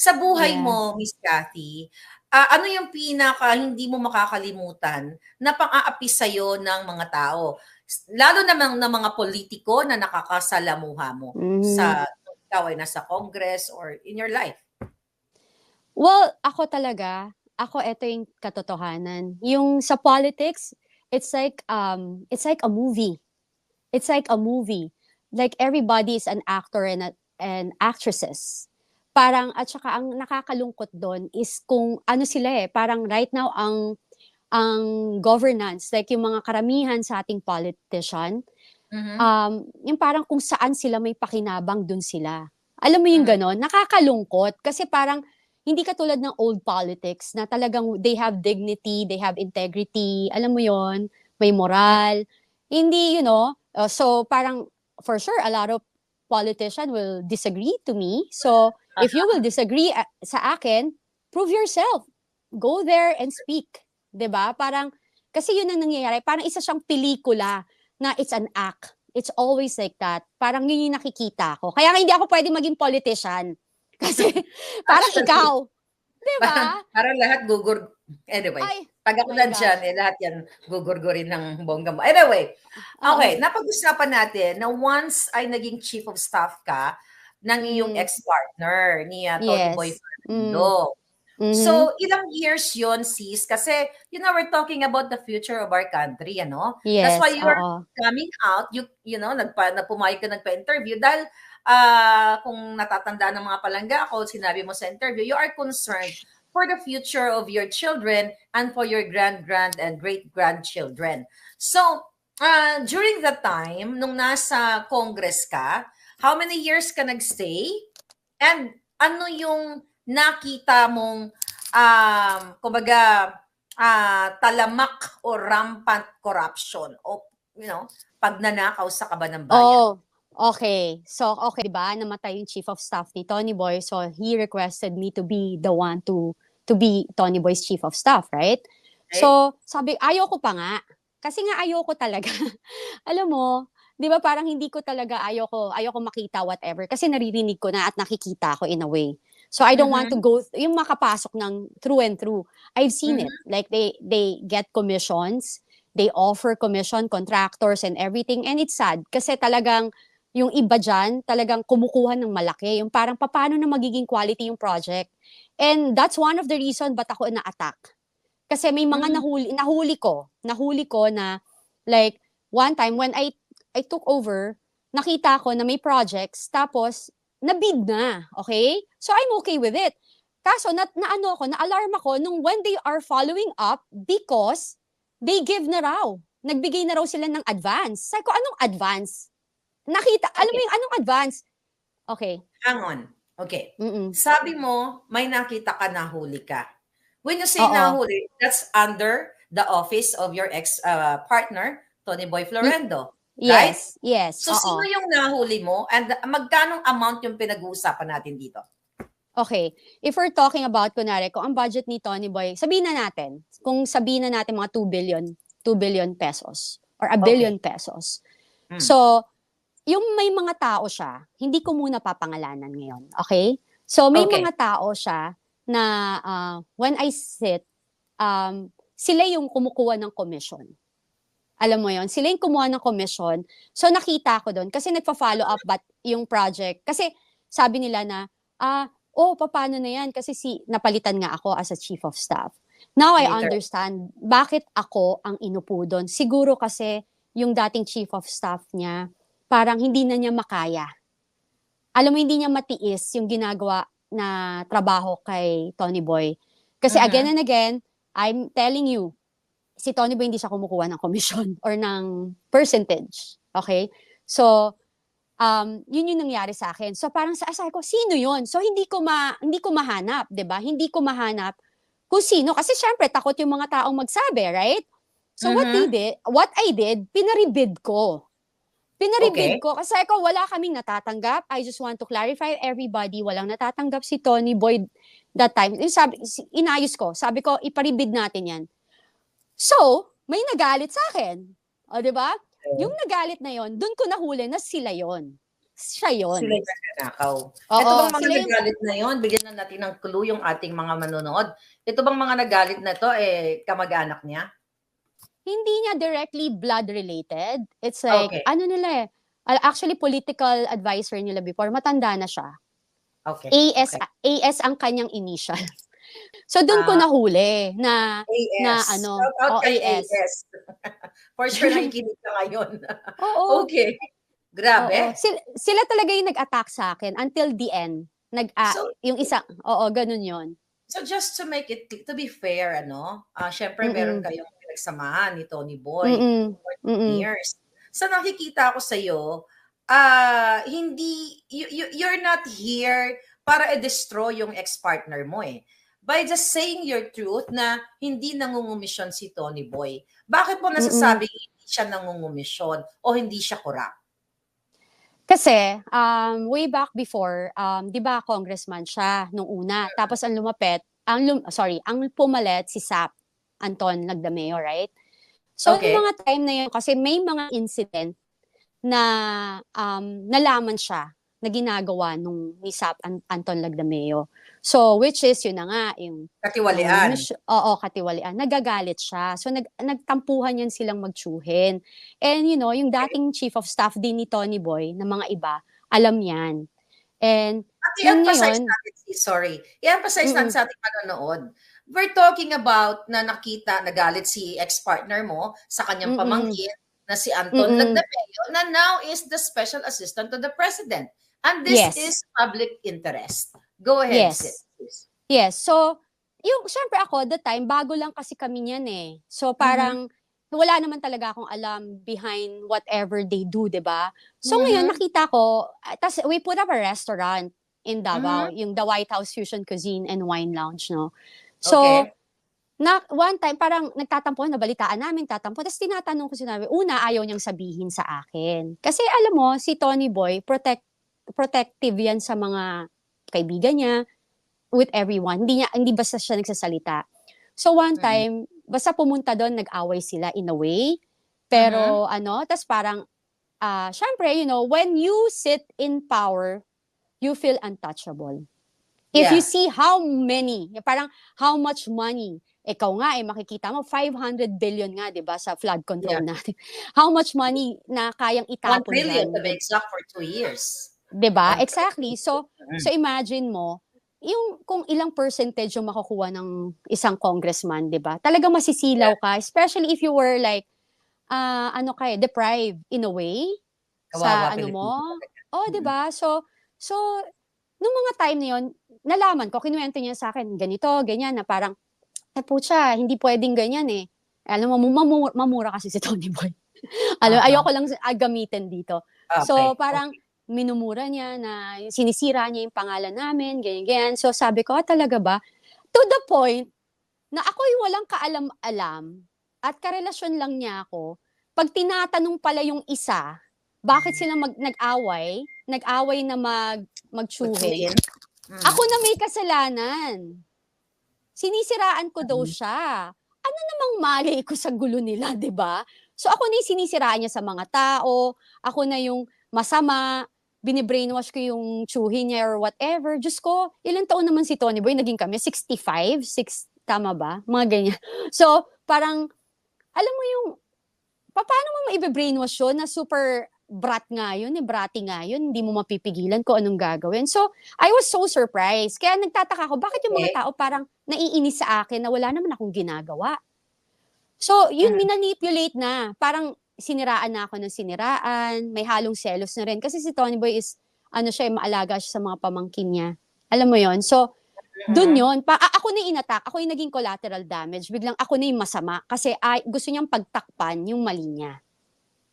Sa buhay Yeah. mo, Miss Cathy, ano yung pinaka hindi mo makakalimutan na pang-aapi sa'yo ng mga tao? Lalo namang ng mga politiko na nakakasalamuha mo Mhm. sa ikaw ay nasa Congress or in your life? Well, ako eto yung katotohanan. Yung sa politics, it's like a movie. It's like a movie. Like everybody is an actor and actresses. Parang at saka ang nakakalungkot doon is kung ano sila parang right now ang governance, like yung mga karamihan sa ating politician, Mhm, yung parang kung saan sila may pakinabang dun sila. Alam mo yung mhm, ganon? Nakakalungkot kasi parang hindi katulad ng old politics na talagang they have dignity, they have integrity, alam mo yon, may moral. Hindi, so parang for sure a lot of politician will disagree to me. So if you will disagree sa akin, prove yourself. Go there and speak. 'Di ba? Parang kasi yun ang nangyayari, parang isa siyang pelikula na it's an act. It's always like that. Parang yun yung nakikita ko. Kaya nga hindi ako pwede maging politician. Kasi parang actually, ikaw, 'di parang ba? parang lahat anyway, Ay, 'pag ako my nandiyan, gosh. lahat 'yan gugurgurin ng bongga mo. Anyway, Oo. okay, napag-usapan natin na once ay naging chief of staff ka ng iyong Mm, ex-partner ni, Tony Boy yes. Mm, Fernando. mhm. So, ilang years yon sis? Kasi, we're talking about the future of our country, ano? That's why Yes, you're oo. coming out, pumayag ka nagpa-interview dahil, kung natatandaan ng mga palangga ako, sinabi mo sa interview, you are concerned for the future of your children and for your grand and great-grandchildren. So, during the time, nung nasa Congress ka, how many years ka nagstay? And ano yung nakita mong kumbaga talamak o rampant corruption o pagnanakaw sa kaban ng bayan? Oh, okay. So, okay, 'di ba? Namatay yung chief of staff ni Tony Boy. So, he requested me to be the one to be Tony Boy's chief of staff, right? Okay? So, sabi, ayoko pa nga. Kasi nga ayoko talaga. Alam mo, 'di ba parang hindi ko talaga ayoko makita whatever kasi naririnig ko na at nakikita ko in a way. So I don't want to Mhm. go yung makapasok ng through and through. I've seen it. Mhm. Like they get commissions, they offer commission contractors and everything, and it's sad kasi talagang yung iba diyan talagang kumukuha ng malaki. Yung parang paano na magiging quality yung project. And that's one of the reason ba't ako na-attack. Kasi may mga Mhm. nahuli ko na like one time when I took over, nakita ko na may projects tapos na-bid na, okay? So I'm okay with it. Kaso na-alarm ako nung when they are following up because they give na raw. Nagbigay na raw sila ng advance. Sabi ko, anong advance? Alam mo Okay, yung anong advance? Okay. hang on. Okay. Mm-mm. Sabi mo, may nakita ka, nahuli ka. When you say Oo. nahuli, that's under the office of your ex-partner, Tony Boy Y- Florendo, right? yes, yes, So, sino oo. yung nahuli mo and magkanong amount yung pinag-uusapan natin dito? Okay, if we're talking about kunwari kung ang budget ni Tony Boy, sabihin na natin mga 2 billion pesos or a Okay. billion pesos. Mm. So, yung may mga tao siya, hindi ko muna papangalanan ngayon, okay? So, may Okay. mga tao siya na when I sit, sila yung kumukuha ng commission. Alam mo yon, sila yung kumuha ng commission. So, nakita ko doon kasi nagpa-follow up but yung project. Kasi sabi nila na, paano na yan? Kasi napalitan nga ako as a chief of staff. Now I Later. understand bakit ako ang inupo doon. Siguro kasi yung dating chief of staff niya, parang hindi na niya makaya. Alam mo, hindi niya matiis yung ginagawa na trabaho kay Tony Boy. Kasi again Mhm. and again, I'm telling you, si Tony Boy hindi siya kumukuha ng commission or ng percentage. Okay? So, yun yung nangyari sa akin. So parang sabi ko, sino yun? So hindi ko mahanap, 'di ba? Hindi ko mahanap kung sino kasi syempre takot yung mga taong magsabi, right? So Mhm. what I did, pinaribid ko. Pinaribid Okay. ko kasi ako wala kaming natatanggap. I just want to clarify everybody, walang natatanggap si Tony Boy that time. Inayos ko. Sabi ko, iparibid natin 'yan. So, may nagalit sa akin. O, di ba? Yung Okay. nagalit na yon, doon ko nahuli na sila yon. siya Sila yon. yung nagnanakaw. Ito Oo, bang mga sila yung nagalit na yon? Bigyan na natin ng clue yung ating mga manonood. Ito bang mga nagalit na to, kamag-anak niya? hindi niya directly blood related. It's like, Okay. ano nila actually political advisor nila before, matanda na siya. Okay. AS, Okay. AS ang kanyang initial. So, doon ko Ah, nahuli na AS. ano, Shout out o kay AS. AS. For sure nakikinig ka ngayon. Oo, Okay. oo. Grabe. Sila talaga yung nag-attack sa akin until the end. So, Yung isa, oo, ganun yon. so just to make it, to be fair, syempre meron Mm-mm. kayong pinagsamahan ni Tony Boy Mm-mm. for 10 Mm-mm. years. Sa nakikita ko sa'yo, hindi, you're not here para i-destroy yung ex-partner mo eh. By just saying your truth na hindi nangungumisyon si Tony Boy. Bakit mo Mm-mm. nasasabing hindi siya nangungumisyon o hindi siya korap? Kasi, way back before, di ba congressman siya nung una. Tapos ang lumapit, ang pumalit si SAP, Anton Lagdameo, right? So, yung Okay. mga time na yun, kasi may mga incident na nalaman siya na ginagawa nung ni SAP Anton Lagdameo. So, which is, yun na nga, yung Katiwalian. nangungumis, oo, katiwalian. Nagagalit siya. So, nagtampuhan yan silang magtsuhin. And, yung dating chief of staff din ni Tony Boy, na mga iba, alam yan. And, At yun i-emphasize ngayon, natin, i-emphasize natin mm-mm, sa ating manonood. We're talking about na nakita, nagalit si ex-partner mo sa kanyang mm-mm, pamangkin na si Anton mm-mm, Lagdameo na now is the special assistant to the president. And this yes, is public interest. Go ahead, sis. yes. Yes. So, syempre ako, the time, bago lang kasi kami niyan eh. So, Mhm. parang, wala naman talaga akong alam behind whatever they do, di ba? So, ngayon, Mhm. nakita ko, tas we put up a restaurant in Mhm. Davao, yung the White House Fusion Cuisine and Wine Lounge, no? So, Okay. one time, parang nagtatampo, nabalitaan namin, tatampo. Tapos tinatanong ko sinabi, una, ayaw niyang sabihin sa akin. Kasi alam mo, si Tony Boy, protective yan sa mga kaibigan niya, with everyone. Hindi basta siya nagsasalita. So one Mhm. time, basta pumunta doon, nag-away sila in a way. Mhm. Pero tas parang, syempre, when you sit in power, you feel untouchable. If you Yeah. see parang how much money, ikaw nga makikita mo 500 billion nga 'di ba sa flood Yeah. control natin. How much money na kayang 1 itapon trillion to diyan, be exact for 2 years. 'di ba? 1 Exactly. trillion. So imagine mo, yung kung ilang percentage yung makukuha ng isang congressman, 'di ba? Talagang Yeah. masisilaw ka, especially if you were like deprived in a way sa Kawawa ano mo. Pilipino talaga. Oh, 'di Mm. ba? So nung mga time na 'yon, nalaman ko, kinuwento niya sa akin, ganito, ganyan na parang, putya, hindi pwedeng ganyan eh. Alam mo, mamura kasi si Tony Boy. Uh-huh. Ayoko lang gamitin dito. So, Okay. parang minumura niya na sinisira niya yung pangalan namin, ganyan, ganyan. So, sabi ko, talaga ba? To the point na ako'y walang kaalam-alam at karelasyon lang niya ako. Pag tinatanong pala yung isa, bakit sila nag-away na magtsuhin, Magsuhin. ako Mm. na may kasalanan. Sinisiraan ko daw Mm. siya. Ano namang mali ko sa gulo nila, 'di ba? So ako na yung sinisiraan niya sa mga tao, ako na yung masama, binibrainwash ko yung tsuhin niya or whatever. Diyos ko, ilang taon naman si Tony Boy, naging kami, 65, tama ba? Mga ganyan. So, parang, alam mo yung, paano mo maibe-brainwash yun na super bratty nga yun, hindi mo mapipigilan kung anong gagawin. So, I was so surprised. Kaya nagtataka ako, bakit yung Okay. mga tao parang naiinis sa akin na wala naman akong ginagawa? So, yun, Mm. minanipulate na. Parang siniraan na ako ng siniraan, may halong selos na rin. Kasi si Tony Boy is, maalaga siya sa mga pamangkin niya. Alam mo yon. So, dun Mhm. yun. Ako na yung inattack, ako yung naging collateral damage. Biglang ako na yung masama. Kasi gusto niyang pagtakpan yung mali niya.